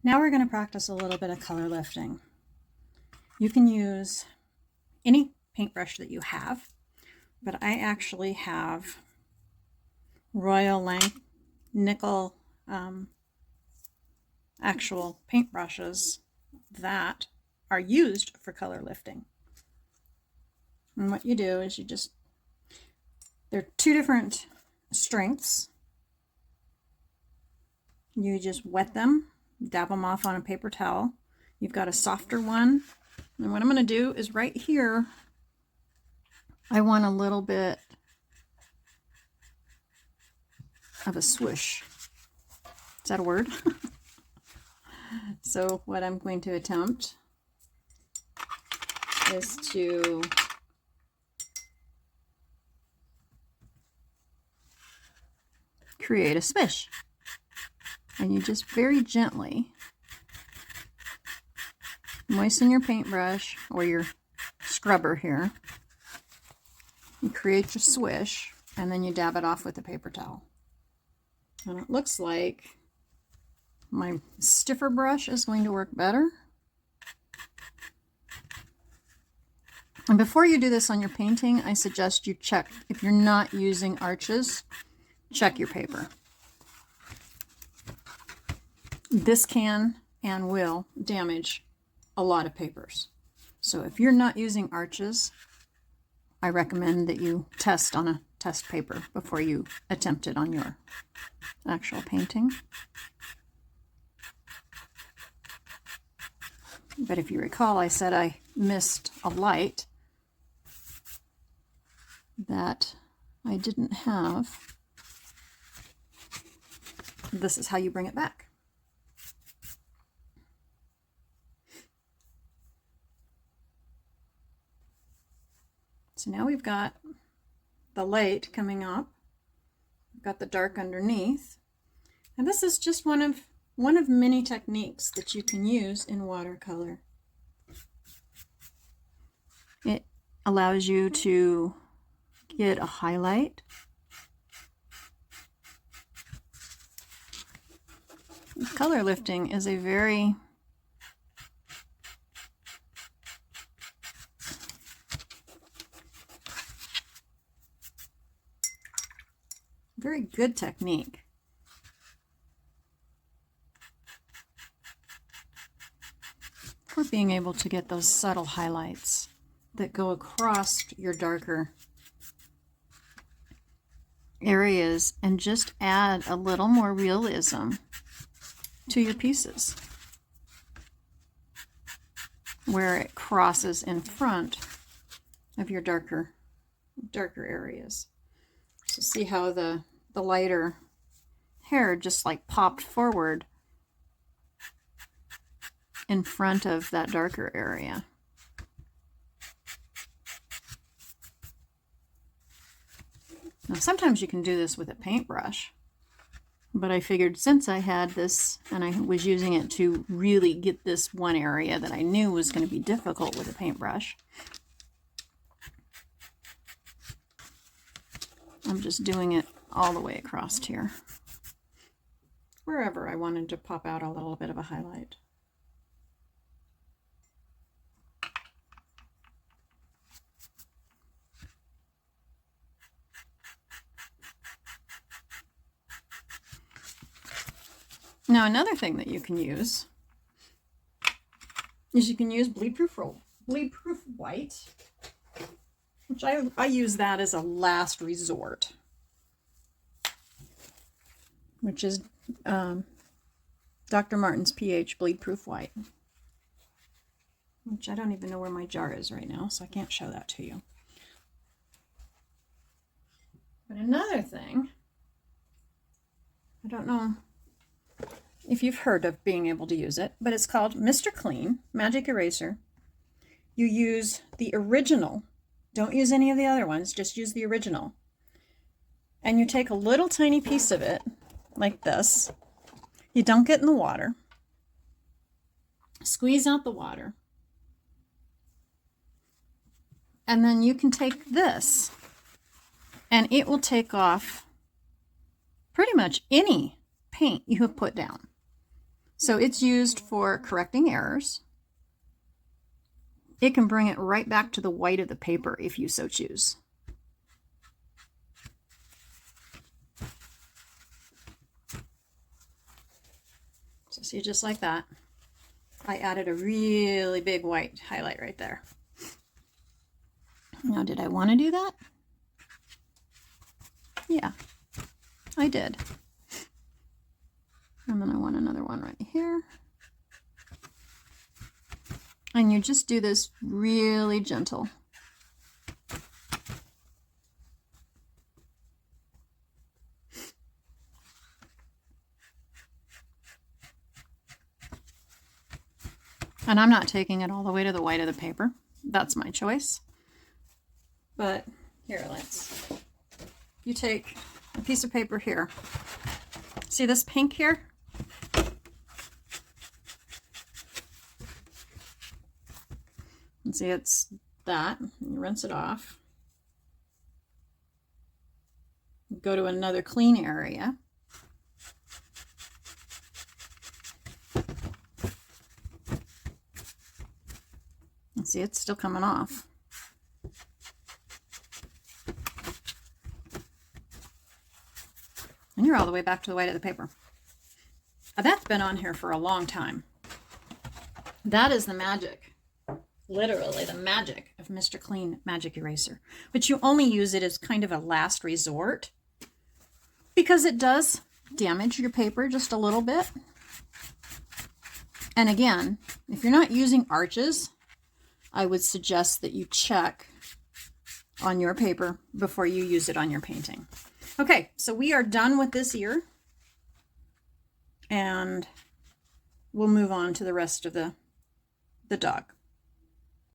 Now we're going to practice a little bit of color lifting. You can use any paintbrush that you have, but I actually have Royal Nickel actual paintbrushes that are used for color lifting. And what you do is they're two different strengths. You just wet them, dab them off on a paper towel. You've got a softer one. And what I'm going to do is right here, I want a little bit of a swoosh. Is that a word? So what I'm going to attempt is to create a swish. And you just very gently moisten your paintbrush or your scrubber here. You create your swish, and then you dab it off with a paper towel. And it looks like my stiffer brush is going to work better. And before you do this on your painting, I suggest you check. If you're not using arches, check your paper. This can and will damage a lot of papers. So if you're not using arches, I recommend that you test on a test paper before you attempt it on your actual painting. But if you recall, I said I missed a light that I didn't have. This is how you bring it back. So now we've got the light coming up. We've got the dark underneath. And this is just one of many techniques that you can use in watercolor. It allows you to get a highlight. Color lifting is a very good technique. For being able to get those subtle highlights that go across your darker areas and just add a little more realism to your pieces where it crosses in front of your darker areas. So see how the lighter hair just like popped forward in front of that darker area. Now sometimes you can do this with a paintbrush, but I figured since I had this and I was using it to really get this one area that I knew was going to be difficult with a paintbrush, I'm just doing it all the way across here, wherever I wanted to pop out a little bit of a highlight. Now another thing that you can use is you can use bleed-proof white, which I use that as a last resort, which is Dr. Martin's pH bleed-proof white, which I don't even know where my jar is right now, so I can't show that to you. But another thing, I don't know if you've heard of being able to use it, but it's called Mr. Clean Magic Eraser. You use the original. Don't use any of the other ones, just use the original. And you take a little tiny piece of it, like this. You dunk it in the water. Squeeze out the water. And then you can take this, and it will take off pretty much any paint you have put down. So it's used for correcting errors. It can bring it right back to the white of the paper if you so choose. So see, just like that, I added a really big white highlight right there. Now, did I want to do that? Yeah, I did. And then I want another one right here. And you just do this really gentle. And I'm not taking it all the way to the white of the paper. That's my choice. But here, you take a piece of paper here. See this pink here? And see, it's that. You rinse it off. Go to another clean area. And see, it's still coming off. And you're all the way back to the white of the paper. Now, that's been on here for a long time. That is the magic, literally the magic of Mr. Clean Magic Eraser. But you only use it as kind of a last resort because it does damage your paper just a little bit. And again, if you're not using arches, I would suggest that you check on your paper before you use it on your painting. Okay, so we are done with this ear, and we'll move on to the rest of the dog.